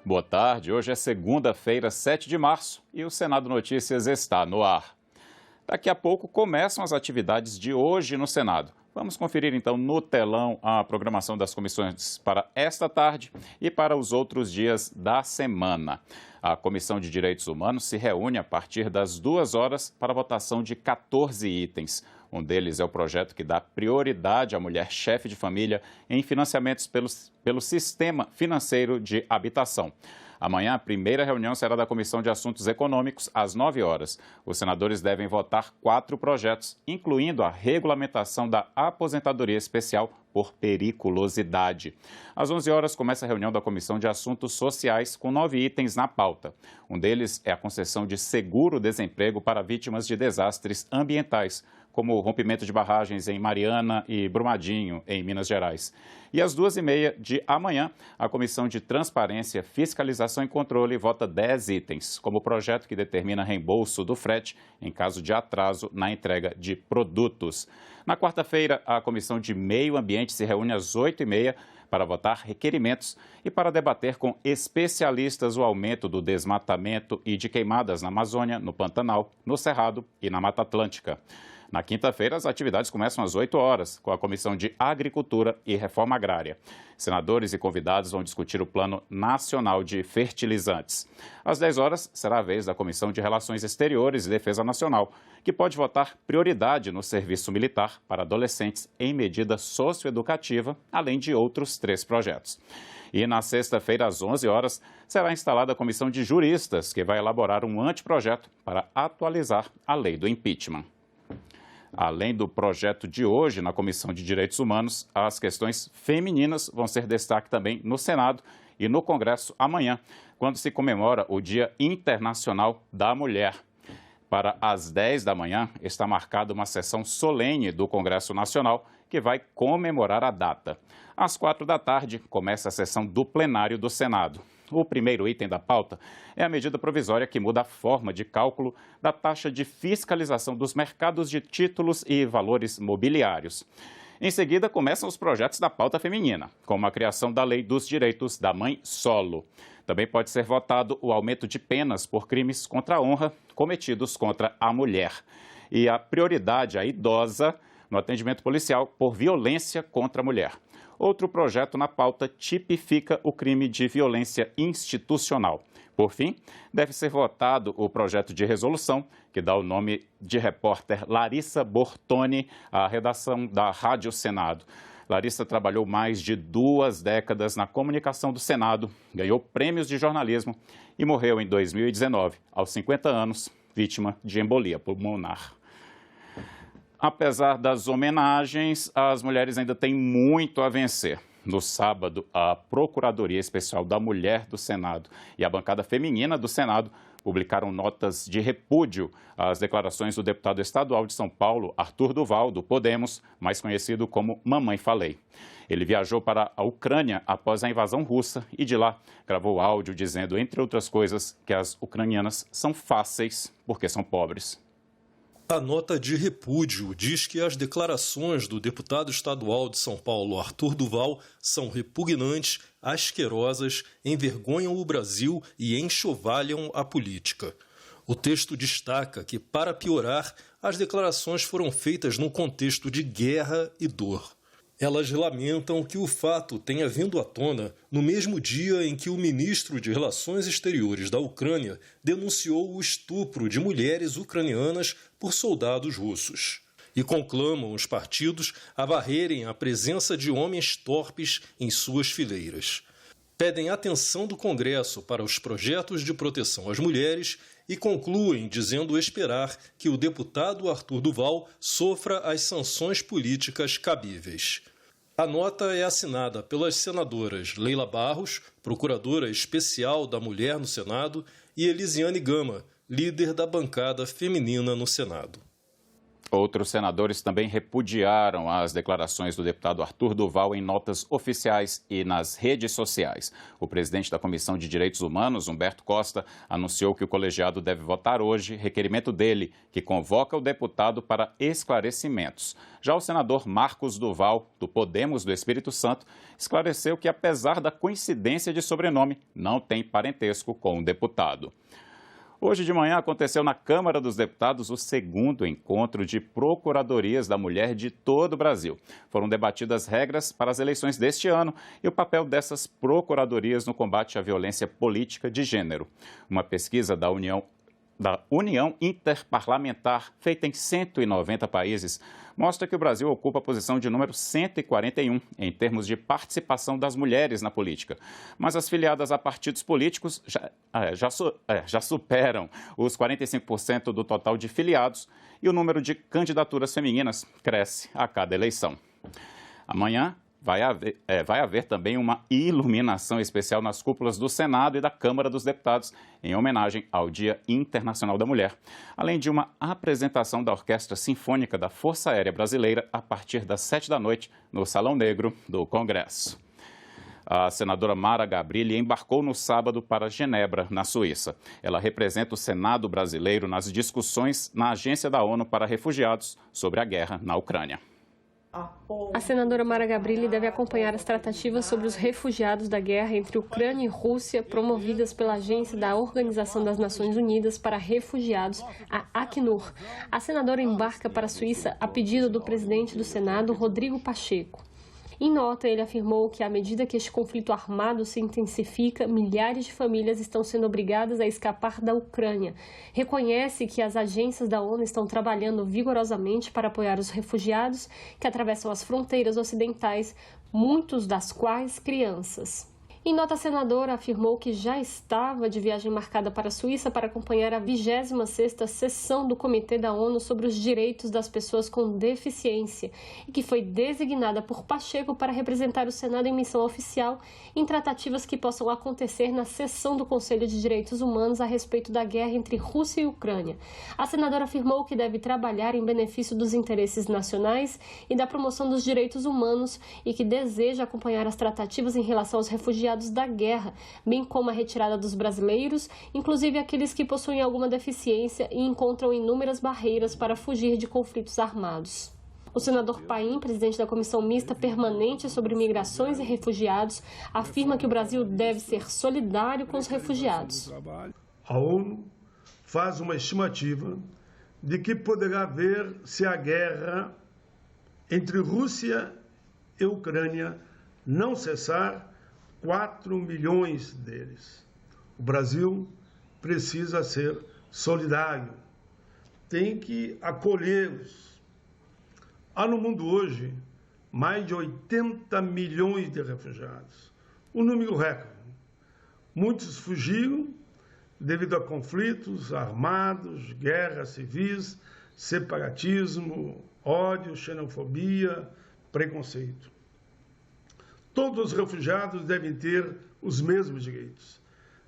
Boa tarde, hoje é segunda-feira, 7 de março e o Senado Notícias está no ar. Daqui a pouco começam as atividades de hoje no Senado. Vamos conferir então no telão a programação das comissões para esta tarde e para os outros dias da semana. A Comissão de Direitos Humanos se reúne a partir das 2 horas para a votação de 14 itens. Um deles é o projeto que dá prioridade à mulher chefe de família em financiamentos pelo Sistema Financeiro de Habitação. Amanhã, a primeira reunião será da Comissão de Assuntos Econômicos, às 9 horas. Os senadores devem votar 4 projetos, incluindo a regulamentação da aposentadoria especial por periculosidade. Às 11 horas, começa a reunião da Comissão de Assuntos Sociais, com 9 itens na pauta. Um deles é a concessão de seguro-desemprego para vítimas de desastres ambientais, como o rompimento de barragens em Mariana e Brumadinho, em Minas Gerais. E às 2h30 de amanhã, a Comissão de Transparência, Fiscalização e Controle vota 10 itens, como o projeto que determina reembolso do frete em caso de atraso na entrega de produtos. Na quarta-feira, a Comissão de Meio Ambiente se reúne às 8h30 para votar requerimentos e para debater com especialistas o aumento do desmatamento e de queimadas na Amazônia, no Pantanal, no Cerrado e na Mata Atlântica. Na quinta-feira, as atividades começam às 8 horas, com a Comissão de Agricultura e Reforma Agrária. Senadores e convidados vão discutir o Plano Nacional de Fertilizantes. Às 10 horas, será a vez da Comissão de Relações Exteriores e Defesa Nacional, que pode votar prioridade no serviço militar para adolescentes em medida socioeducativa, além de outros 3 projetos. E na sexta-feira, às 11 horas, será instalada a Comissão de Juristas, que vai elaborar um anteprojeto para atualizar a lei do impeachment. Além do projeto de hoje na Comissão de Direitos Humanos, as questões femininas vão ser destaque também no Senado e no Congresso amanhã, quando se comemora o Dia Internacional da Mulher. Para as 10 da manhã está marcada uma sessão solene do Congresso Nacional que vai comemorar a data. Às 4 da tarde começa a sessão do plenário do Senado. O primeiro item da pauta é a medida provisória que muda a forma de cálculo da taxa de fiscalização dos mercados de títulos e valores mobiliários. Em seguida, começam os projetos da pauta feminina, como a criação da Lei dos Direitos da Mãe Solo. Também pode ser votado o aumento de penas por crimes contra a honra cometidos contra a mulher. E a prioridade à idosa no atendimento policial por violência contra a mulher. Outro projeto na pauta tipifica o crime de violência institucional. Por fim, deve ser votado o projeto de resolução que dá o nome de repórter Larissa Bortoni à redação da Rádio Senado. Larissa trabalhou mais de 2 décadas na comunicação do Senado, ganhou prêmios de jornalismo e morreu em 2019, aos 50 anos, vítima de embolia pulmonar. Apesar das homenagens, as mulheres ainda têm muito a vencer. No sábado, a Procuradoria Especial da Mulher do Senado e a bancada feminina do Senado publicaram notas de repúdio às declarações do deputado estadual de São Paulo, Arthur Duval, do Podemos, mais conhecido como Mamãe Falei. Ele viajou para a Ucrânia após a invasão russa e de lá gravou áudio dizendo, entre outras coisas, que as ucranianas são fáceis porque são pobres. A nota de repúdio diz que as declarações do deputado estadual de São Paulo, Arthur Duval, são repugnantes, asquerosas, envergonham o Brasil e enxovalham a política. O texto destaca que, para piorar, as declarações foram feitas num contexto de guerra e dor. Elas lamentam que o fato tenha vindo à tona no mesmo dia em que o ministro de Relações Exteriores da Ucrânia denunciou o estupro de mulheres ucranianas por soldados russos. E conclamam os partidos a varrerem a presença de homens torpes em suas fileiras. Pedem atenção do Congresso para os projetos de proteção às mulheres e concluem dizendo esperar que o deputado Arthur Duval sofra as sanções políticas cabíveis. A nota é assinada pelas senadoras Leila Barros, procuradora especial da Mulher no Senado, e Elisiane Gama, líder da bancada feminina no Senado. Outros senadores também repudiaram as declarações do deputado Arthur Duval em notas oficiais e nas redes sociais. O presidente da Comissão de Direitos Humanos, Humberto Costa, anunciou que o colegiado deve votar hoje requerimento dele, que convoca o deputado para esclarecimentos. Já o senador Marcos Duval, do Podemos do Espírito Santo, esclareceu que, apesar da coincidência de sobrenome, não tem parentesco com o deputado. Hoje de manhã aconteceu na Câmara dos Deputados o segundo encontro de procuradorias da mulher de todo o Brasil. Foram debatidas regras para as eleições deste ano e o papel dessas procuradorias no combate à violência política de gênero. Uma pesquisa da União Interparlamentar, feita em 190 países, mostra que o Brasil ocupa a posição de número 141 em termos de participação das mulheres na política. Mas as filiadas a partidos políticos já superam os 45% do total de filiados e o número de candidaturas femininas cresce a cada eleição. Amanhã vai haver também uma iluminação especial nas cúpulas do Senado e da Câmara dos Deputados, em homenagem ao Dia Internacional da Mulher, além de uma apresentação da Orquestra Sinfônica da Força Aérea Brasileira a partir das 7 da noite no Salão Negro do Congresso. A senadora Mara Gabrilli embarcou no sábado para Genebra, na Suíça. Ela representa o Senado brasileiro nas discussões na Agência da ONU para Refugiados sobre a guerra na Ucrânia. A senadora Mara Gabrilli deve acompanhar as tratativas sobre os refugiados da guerra entre Ucrânia e Rússia, promovidas pela Agência da Organização das Nações Unidas para Refugiados, a Acnur. A senadora embarca para a Suíça a pedido do presidente do Senado, Rodrigo Pacheco. Em nota, ele afirmou que, à medida que este conflito armado se intensifica, milhares de famílias estão sendo obrigadas a escapar da Ucrânia. Reconhece que as agências da ONU estão trabalhando vigorosamente para apoiar os refugiados que atravessam as fronteiras ocidentais, muitos das quais crianças. Em nota, a senadora afirmou que já estava de viagem marcada para a Suíça para acompanhar a 26ª sessão do Comitê da ONU sobre os Direitos das Pessoas com Deficiência e que foi designada por Pacheco para representar o Senado em missão oficial em tratativas que possam acontecer na sessão do Conselho de Direitos Humanos a respeito da guerra entre Rússia e Ucrânia. A senadora afirmou que deve trabalhar em benefício dos interesses nacionais e da promoção dos direitos humanos e que deseja acompanhar as tratativas em relação aos refugiados da guerra, bem como a retirada dos brasileiros, inclusive aqueles que possuem alguma deficiência e encontram inúmeras barreiras para fugir de conflitos armados. O senador Paim, presidente da Comissão Mista Permanente sobre Migrações e Refugiados, afirma que o Brasil deve ser solidário com os refugiados. A ONU faz uma estimativa de que poderá haver, se a guerra entre Rússia e Ucrânia não cessar, 4 milhões deles. O Brasil precisa ser solidário, tem que acolhê-los. Há no mundo hoje mais de 80 milhões de refugiados, um número recorde. Muitos fugiram devido a conflitos armados, guerras civis, separatismo, ódio, xenofobia, preconceito. Todos os refugiados devem ter os mesmos direitos.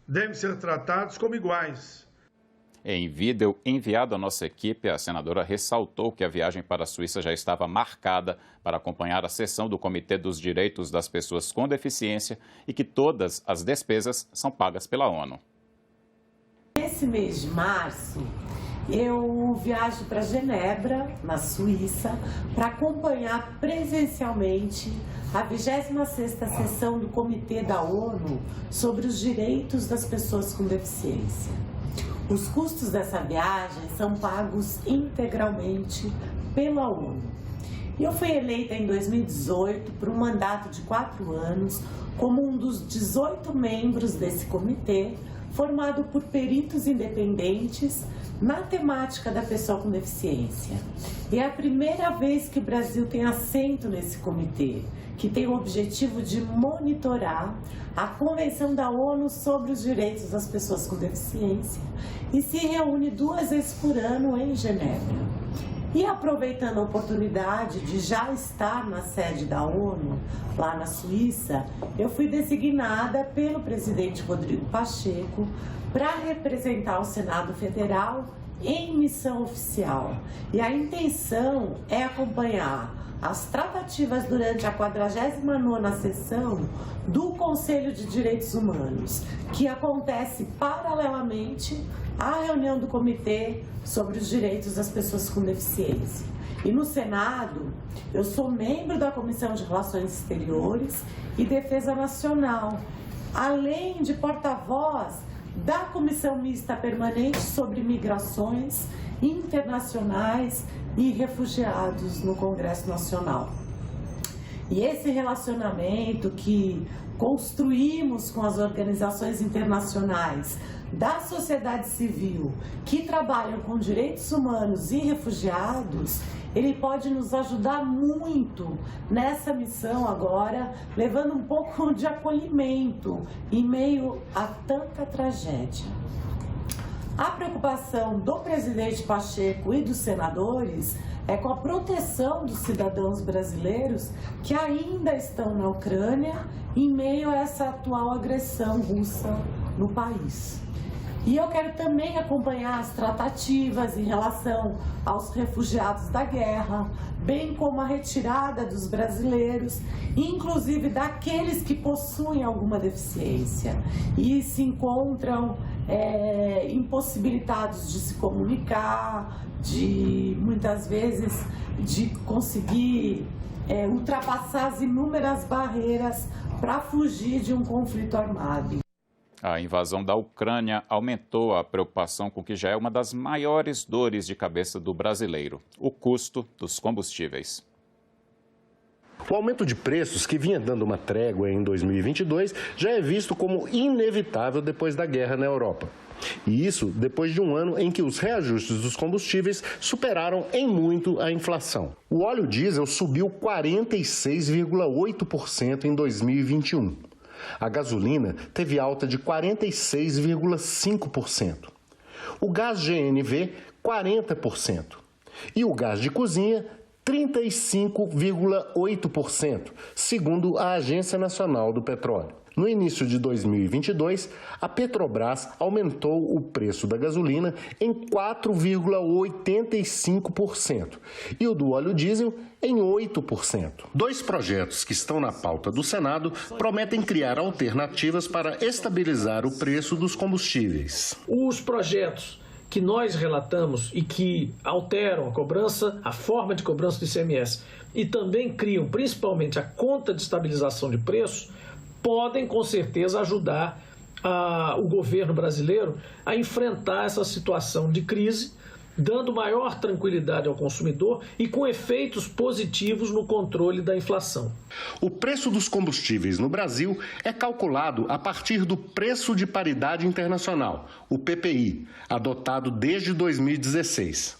Devem ser tratados como iguais. Em vídeo enviado à nossa equipe, a senadora ressaltou que a viagem para a Suíça já estava marcada para acompanhar a sessão do Comitê dos Direitos das Pessoas com Deficiência e que todas as despesas são pagas pela ONU. Nesse mês de março, eu viajo para Genebra, na Suíça, para acompanhar presencialmente a 26ª sessão do Comitê da ONU sobre os Direitos das Pessoas com Deficiência. Os custos dessa viagem são pagos integralmente pela ONU. E eu fui eleita em 2018 por um mandato de 4 anos como um dos 18 membros desse comitê, formado por peritos independentes na temática da pessoa com deficiência. E é a primeira vez que o Brasil tem assento nesse comitê, que tem o objetivo de monitorar a Convenção da ONU sobre os Direitos das Pessoas com Deficiência e se reúne 2 vezes por ano em Genebra. E aproveitando a oportunidade de já estar na sede da ONU, lá na Suíça, eu fui designada pelo presidente Rodrigo Pacheco para representar o Senado Federal em missão oficial. E a intenção é acompanhar as tratativas durante a 49ª sessão do Conselho de Direitos Humanos, que acontece paralelamente à reunião do Comitê sobre os Direitos das Pessoas com Deficiência. E no Senado, eu sou membro da Comissão de Relações Exteriores e Defesa Nacional, além de porta-voz da Comissão Mista Permanente sobre Migrações Internacionais e Refugiados no Congresso Nacional. E esse relacionamento que construímos com as organizações internacionais da sociedade civil que trabalham com direitos humanos e refugiados, ele pode nos ajudar muito nessa missão agora, levando um pouco de acolhimento em meio a tanta tragédia. A preocupação do presidente Pacheco e dos senadores é com a proteção dos cidadãos brasileiros que ainda estão na Ucrânia em meio a essa atual agressão russa no país. E eu quero também acompanhar as tratativas em relação aos refugiados da guerra, bem como a retirada dos brasileiros, inclusive daqueles que possuem alguma deficiência e se encontram impossibilitados de se comunicar, de muitas vezes de conseguir ultrapassar as inúmeras barreiras para fugir de um conflito armado. A invasão da Ucrânia aumentou a preocupação com o que já é uma das maiores dores de cabeça do brasileiro: o custo dos combustíveis. O aumento de preços, que vinha dando uma trégua em 2022, já é visto como inevitável depois da guerra na Europa. E isso depois de um ano em que os reajustes dos combustíveis superaram em muito a inflação. O óleo diesel subiu 46,8% em 2021. A gasolina teve alta de 46,5%. O gás GNV, 40%. E o gás de cozinha, 35,8%, segundo a Agência Nacional do Petróleo. No início de 2022, a Petrobras aumentou o preço da gasolina em 4,85% e o do óleo diesel em 8%. Dois projetos que estão na pauta do Senado prometem criar alternativas para estabilizar o preço dos combustíveis. Os projetos que nós relatamos e que alteram a cobrança, a forma de cobrança do ICMS e também criam principalmente a conta de estabilização de preços, podem com certeza ajudar o governo brasileiro a enfrentar essa situação de crise, dando maior tranquilidade ao consumidor e com efeitos positivos no controle da inflação. O preço dos combustíveis no Brasil é calculado a partir do preço de paridade internacional, o PPI, adotado desde 2016.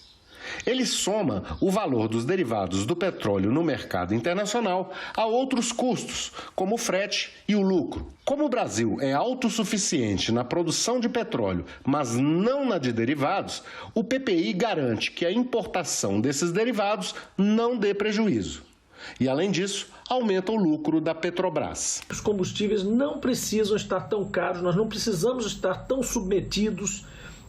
Ele soma o valor dos derivados do petróleo no mercado internacional a outros custos, como o frete e o lucro. Como o Brasil é autossuficiente na produção de petróleo, mas não na de derivados, o PPI garante que a importação desses derivados não dê prejuízo. E, além disso, aumenta o lucro da Petrobras. Os combustíveis não precisam estar tão caros, nós não precisamos estar tão submetidos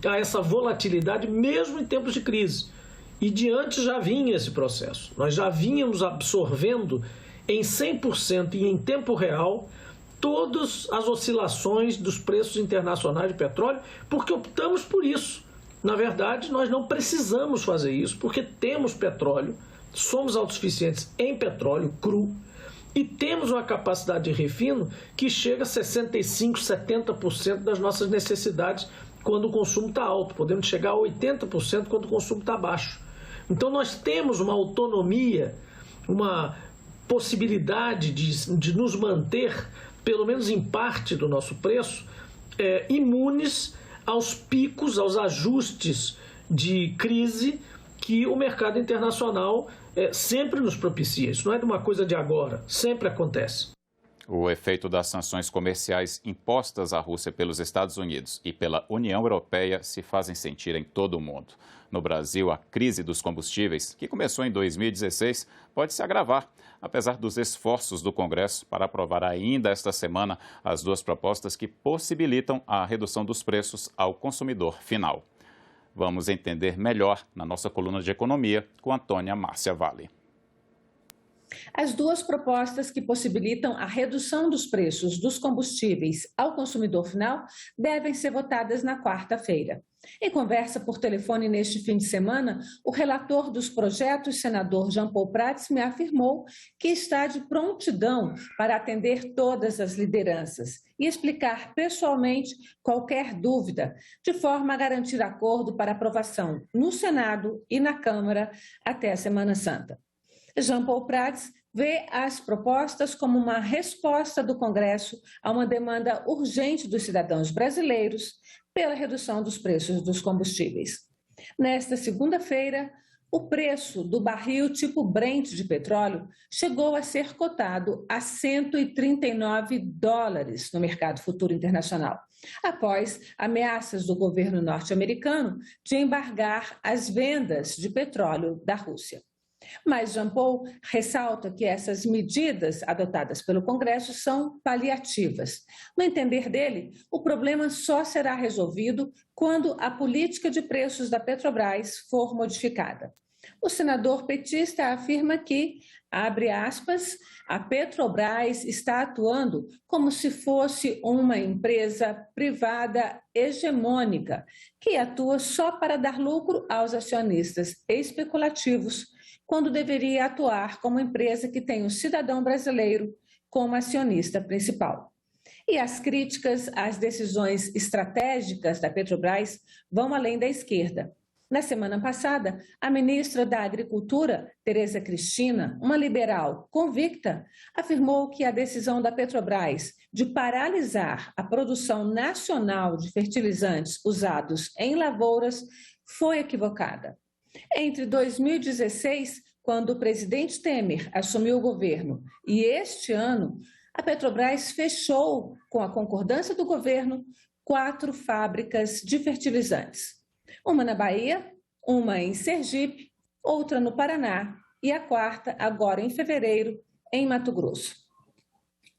a essa volatilidade, mesmo em tempos de crise. E de antes já vinha esse processo. Nós já vínhamos absorvendo em 100% e em tempo real todas as oscilações dos preços internacionais de petróleo, porque optamos por isso. Na verdade, nós não precisamos fazer isso, porque temos petróleo, somos autossuficientes em petróleo cru e temos uma capacidade de refino que chega a 65%, 70% das nossas necessidades quando o consumo está alto. Podemos chegar a 80% quando o consumo está baixo. Então, nós temos uma autonomia, uma possibilidade de nos manter, pelo menos em parte do nosso preço, imunes aos picos, aos ajustes de crise que o mercado internacional sempre nos propicia. Isso não é de uma coisa de agora, sempre acontece. O efeito das sanções comerciais impostas à Rússia pelos Estados Unidos e pela União Europeia se fazem sentir em todo o mundo. No Brasil, a crise dos combustíveis, que começou em 2016, pode se agravar, apesar dos esforços do Congresso para aprovar ainda esta semana as duas propostas que possibilitam a redução dos preços ao consumidor final. Vamos entender melhor na nossa coluna de economia com Antônia Márcia Vale. As duas propostas que possibilitam a redução dos preços dos combustíveis ao consumidor final devem ser votadas na quarta-feira. Em conversa por telefone neste fim de semana, o relator dos projetos, senador Jean Paul Prats, me afirmou que está de prontidão para atender todas as lideranças e explicar pessoalmente qualquer dúvida, de forma a garantir acordo para aprovação no Senado e na Câmara até a Semana Santa. Jean Paul Prats vê as propostas como uma resposta do Congresso a uma demanda urgente dos cidadãos brasileiros pela redução dos preços dos combustíveis. Nesta segunda-feira, o preço do barril tipo Brent de petróleo chegou a ser cotado a $139 no mercado futuro internacional, após ameaças do governo norte-americano de embargar as vendas de petróleo da Rússia. Mas Jean Paul ressalta que essas medidas adotadas pelo Congresso são paliativas. No entender dele, o problema só será resolvido quando a política de preços da Petrobras for modificada. O senador petista afirma que, abre aspas, a Petrobras está atuando como se fosse uma empresa privada hegemônica, que atua só para dar lucro aos acionistas especulativos, quando deveria atuar como empresa que tem o cidadão brasileiro como acionista principal. E as críticas às decisões estratégicas da Petrobras vão além da esquerda. Na semana passada, a ministra da Agricultura, Tereza Cristina, uma liberal convicta, afirmou que a decisão da Petrobras de paralisar a produção nacional de fertilizantes usados em lavouras foi equivocada. Entre 2016, quando o presidente Temer assumiu o governo, e este ano, a Petrobras fechou, com a concordância do governo, 4 fábricas de fertilizantes. Uma na Bahia, uma em Sergipe, outra no Paraná e a quarta, agora em fevereiro, em Mato Grosso.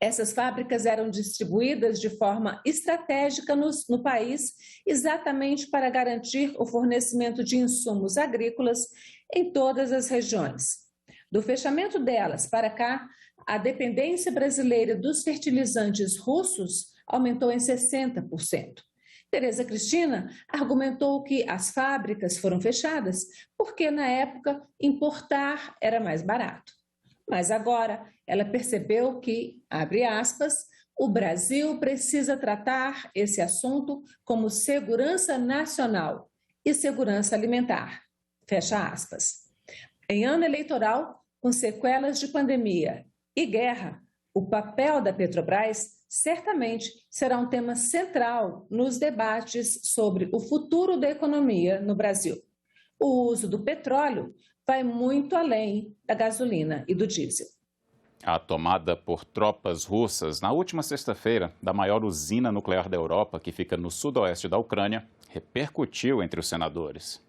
Essas fábricas eram distribuídas de forma estratégica no país, exatamente para garantir o fornecimento de insumos agrícolas em todas as regiões. Do fechamento delas para cá, a dependência brasileira dos fertilizantes russos aumentou em 60%. Tereza Cristina argumentou que as fábricas foram fechadas porque, na época, importar era mais barato. Mas agora ela percebeu que, abre aspas, o Brasil precisa tratar esse assunto como segurança nacional e segurança alimentar, fecha aspas. Em ano eleitoral, com sequelas de pandemia e guerra, o papel da Petrobras certamente será um tema central nos debates sobre o futuro da economia no Brasil. O uso do petróleo vai muito além da gasolina e do diesel. A tomada por tropas russas na última sexta-feira da maior usina nuclear da Europa, que fica no sudoeste da Ucrânia, repercutiu entre os senadores.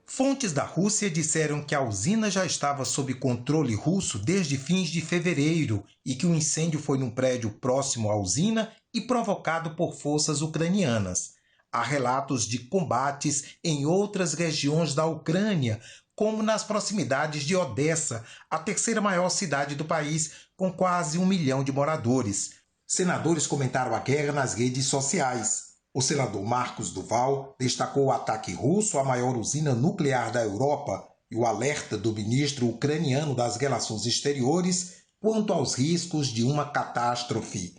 Fontes da Rússia disseram que a usina já estava sob controle russo desde fins de fevereiro e que o incêndio foi num prédio próximo à usina e provocado por forças ucranianas. Há relatos de combates em outras regiões da Ucrânia, como nas proximidades de Odessa, a terceira maior cidade do país, com quase 1 milhão de moradores. Senadores comentaram a guerra nas redes sociais. O senador Marcos Duval destacou o ataque russo à maior usina nuclear da Europa e o alerta do ministro ucraniano das Relações Exteriores quanto aos riscos de uma catástrofe.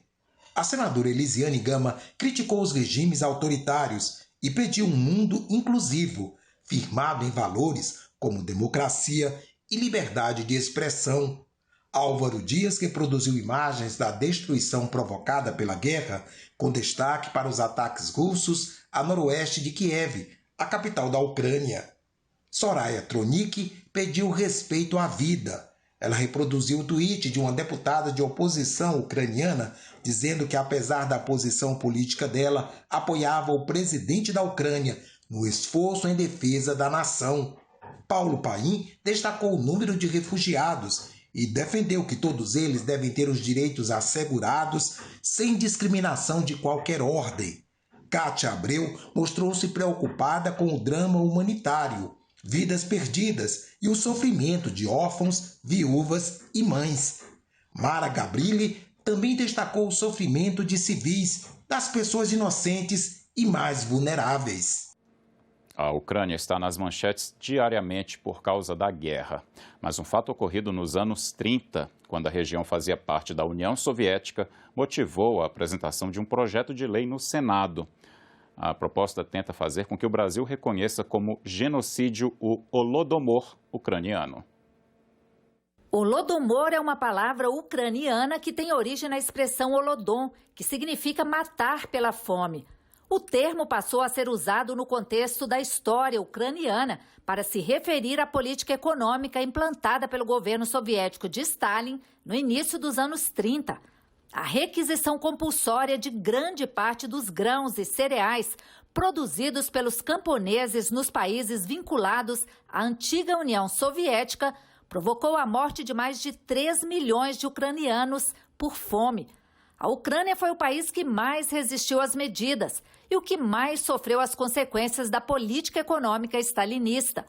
A senadora Elisiane Gama criticou os regimes autoritários e pediu um mundo inclusivo, firmado em valores como democracia e liberdade de expressão. Álvaro Dias, que produziu imagens da destruição provocada pela guerra, com destaque para os ataques russos a noroeste de Kiev, a capital da Ucrânia. Soraya Tronic pediu respeito à vida. Ela reproduziu o tweet de uma deputada de oposição ucraniana, dizendo que, apesar da posição política dela, apoiava o presidente da Ucrânia no esforço em defesa da nação. Paulo Paim destacou o número de refugiados e defendeu que todos eles devem ter os direitos assegurados sem discriminação de qualquer ordem. Kátia Abreu mostrou-se preocupada com o drama humanitário, vidas perdidas e o sofrimento de órfãos, viúvas e mães. Mara Gabrilli também destacou o sofrimento de civis, das pessoas inocentes e mais vulneráveis. A Ucrânia está nas manchetes diariamente por causa da guerra. Mas um fato ocorrido nos anos 30, quando a região fazia parte da União Soviética, motivou a apresentação de um projeto de lei no Senado. A proposta tenta fazer com que o Brasil reconheça como genocídio o Holodomor ucraniano. Holodomor é uma palavra ucraniana que tem origem na expressão holodom, que significa matar pela fome. O termo passou a ser usado no contexto da história ucraniana para se referir à política econômica implantada pelo governo soviético de Stalin no início dos anos 30. A requisição compulsória de grande parte dos grãos e cereais produzidos pelos camponeses nos países vinculados à antiga União Soviética provocou a morte de mais de 3 milhões de ucranianos por fome. A Ucrânia foi o país que mais resistiu às medidas e o que mais sofreu as consequências da política econômica stalinista.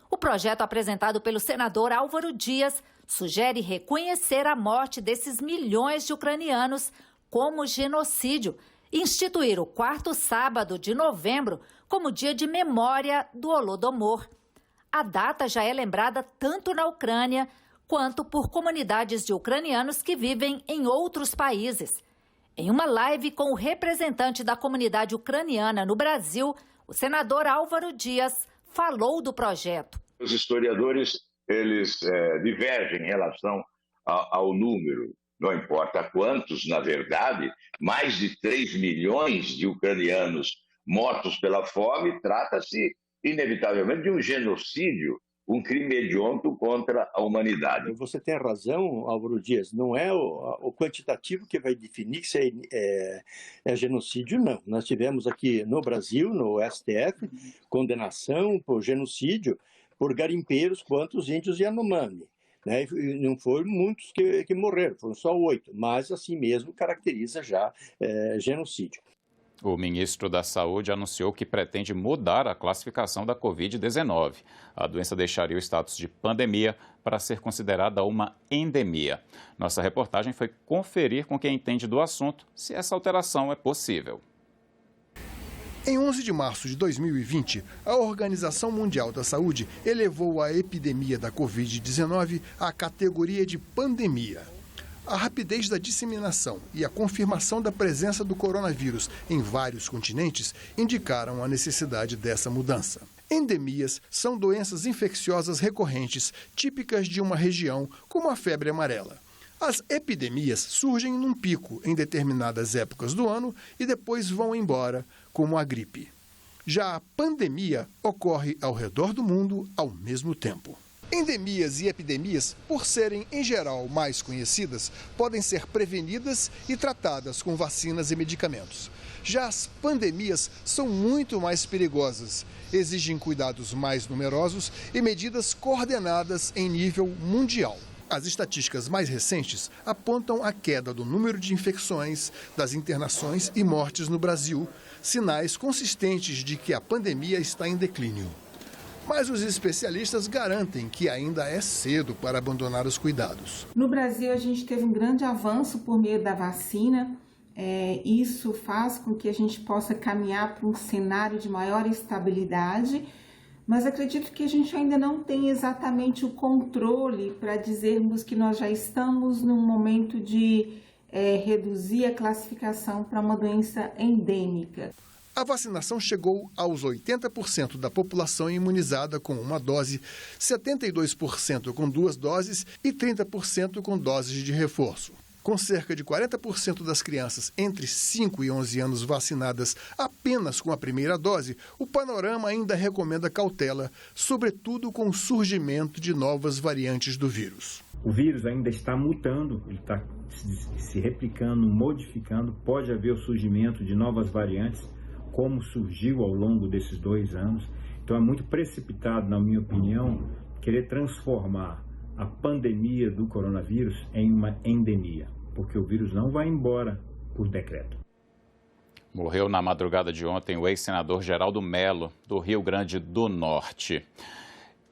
O projeto apresentado pelo senador Álvaro Dias sugere reconhecer a morte desses milhões de ucranianos como genocídio e instituir o 4º sábado de novembro como dia de memória do Holodomor. A data já é lembrada tanto na Ucrânia quanto por comunidades de ucranianos que vivem em outros países. Em uma live com o representante da comunidade ucraniana no Brasil, o senador Álvaro Dias falou do projeto. Os historiadores, eles divergem em relação ao número, não importa quantos, na verdade, mais de 3 milhões de ucranianos mortos pela fome, trata-se inevitavelmente de um genocídio, um crime hediondo contra a humanidade. Você tem razão, Álvaro Dias, não é o quantitativo que vai definir se é genocídio, não. Nós tivemos aqui no Brasil, no STF, condenação por genocídio por garimpeiros quanto os índios Yanomami. Né? Não foram muitos que morreram, foram só 8, mas assim mesmo caracteriza já genocídio. O ministro da Saúde anunciou que pretende mudar a classificação da Covid-19. A doença deixaria o status de pandemia para ser considerada uma endemia. Nossa reportagem foi conferir com quem entende do assunto se essa alteração é possível. Em 11 de março de 2020, a Organização Mundial da Saúde elevou a epidemia da Covid-19 à categoria de pandemia. A rapidez da disseminação e a confirmação da presença do coronavírus em vários continentes indicaram a necessidade dessa mudança. Endemias são doenças infecciosas recorrentes típicas de uma região, como a febre amarela. As epidemias surgem num pico em determinadas épocas do ano e depois vão embora, como a gripe. Já a pandemia ocorre ao redor do mundo ao mesmo tempo. Endemias e epidemias, por serem em geral mais conhecidas, podem ser prevenidas e tratadas com vacinas e medicamentos. Já as pandemias são muito mais perigosas, exigem cuidados mais numerosos e medidas coordenadas em nível mundial. As estatísticas mais recentes apontam a queda do número de infecções, das internações e mortes no Brasil, sinais consistentes de que a pandemia está em declínio. Mas os especialistas garantem que ainda é cedo para abandonar os cuidados. No Brasil, a gente teve um grande avanço por meio da vacina. Isso faz com que a gente possa caminhar para um cenário de maior estabilidade, mas acredito que a gente ainda não tem exatamente o controle para dizermos que nós já estamos num momento de reduzir a classificação para uma doença endêmica. A vacinação chegou aos 80% da população imunizada com uma dose, 72% com 2 doses e 30% com doses de reforço. Com cerca de 40% das crianças entre 5 e 11 anos vacinadas apenas com a primeira dose, o panorama ainda recomenda cautela, sobretudo com o surgimento de novas variantes do vírus. O vírus ainda está mutando, ele está se replicando, modificando, pode haver o surgimento de novas variantes, como surgiu ao longo desses 2 anos. Então é muito precipitado, na minha opinião, querer transformar a pandemia do coronavírus em uma endemia, porque o vírus não vai embora por decreto. Morreu na madrugada de ontem o ex-senador Geraldo Mello, do Rio Grande do Norte.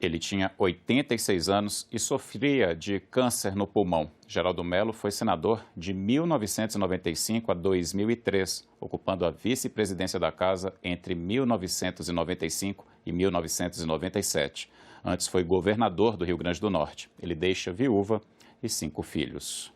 Ele tinha 86 anos e sofria de câncer no pulmão. Geraldo Mello foi senador de 1995 a 2003, ocupando a vice-presidência da Casa entre 1995 e 1997. Antes foi governador do Rio Grande do Norte. Ele deixa viúva e 5 filhos.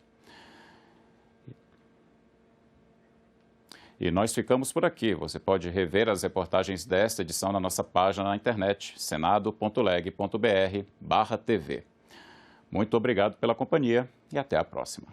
E nós ficamos por aqui. Você pode rever as reportagens desta edição na nossa página na internet, senado.leg.br/TV. Muito obrigado pela companhia e até a próxima.